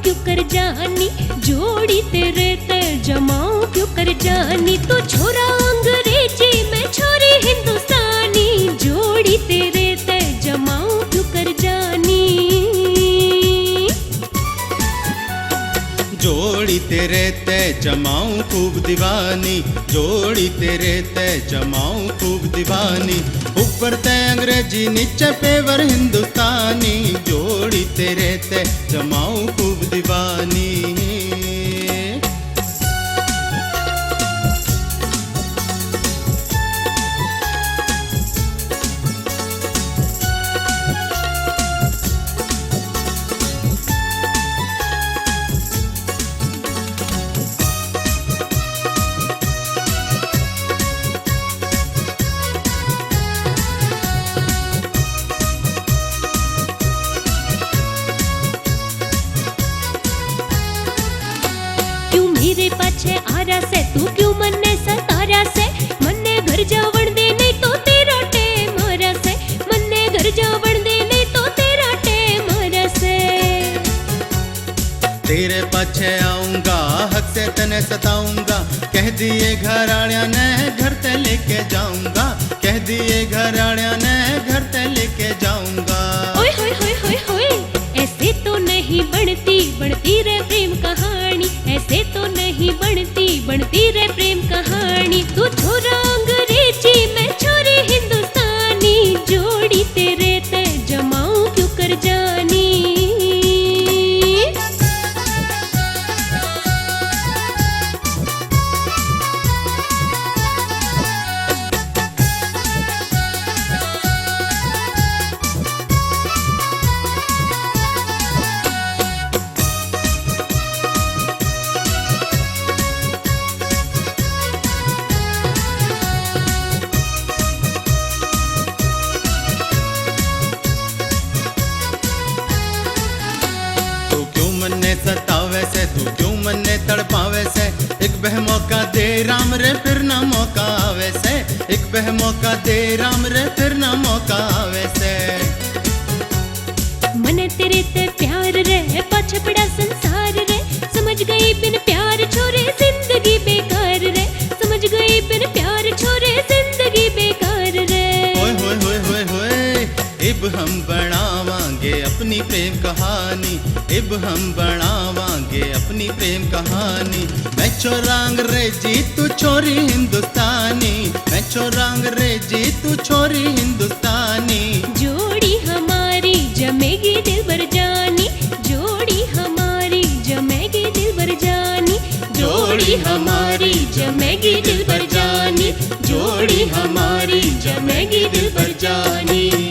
क्यों कर जानी, जोड़ी तेरे ते जमाऊं क्यों कर जानी। तू छोरा अंग्रेजी मैं छोरी हिंदुस्तानी, जोड़ी तेरे ते जमाऊं क्यों कर जानी। जोड़ी तेरे ते जमाऊं खूब दीवानी, जोड़ी तेरे ते जमाऊं खूब दीवानी। ऊपर ते अंग्रेजी नीचे पेवर हिंदुस्तानी, जोड़ी तेरे ते जमाऊं खूब दीवानी। मेरे पाछे आरा से तू क्यों मन्ने सतारा से, मन्ने घर जावण दे नहीं तो तेरा टेम मारा से, मन्ने घर जावण दे नहीं तो तेरा टेम मारा से। तेरे पाछे आऊंगा हक से तने सताऊंगा, कह दिए घर आड़िया ने घर ते लेके जाऊंगा, कह दिए घर आड़िया ने घर ते लेके जाऊंगा। ओए होए होए होए होए, ऐसे तो नहीं बनती बनती रे प्रेम कहानी, ऐसे तो नहीं बनती बनती रे प्रेम कहानी। तू छोरा अंग्रेजी मैं छोरी हिंदुस्तानी, जोड़ी तेरे ते जमाऊं क्यों कर जानी। मन्ने सतावे से तू क्यों मन्ने तड़पावे से, एक बह मौका दे राम रे फिर ना मौका आवे से, एक बह मौका दे राम रे फिर ना मौका आवे से। मने तेरे ते प्यार रे पाछे पड़ा संसार रे, समझ गई बिन प्यार छोरे जिंदगी बेकार रे, समझ गई बिन प्यार छोरे जिंदगी बेकार रे। होए होए होए होए होए, इब हम बनावांगे अपनी प्रेम कहानी, इब हम बनावांगे अपनी प्रेम कहानी। मैं छोरा अंग्रेजी तू छोरी हिंदुस्तानी, मैं छोरा अंग्रेजी तू छोरी हिंदुस्तानी। जोड़ी हमारी जमेगी दिल भर जानी, जोड़ी हमारी जमेगी दिल भर जानी, जोड़ी हमारी जमेगी दिल भर जानी, जोड़ी हमारी जमेगी दिल भर जानी।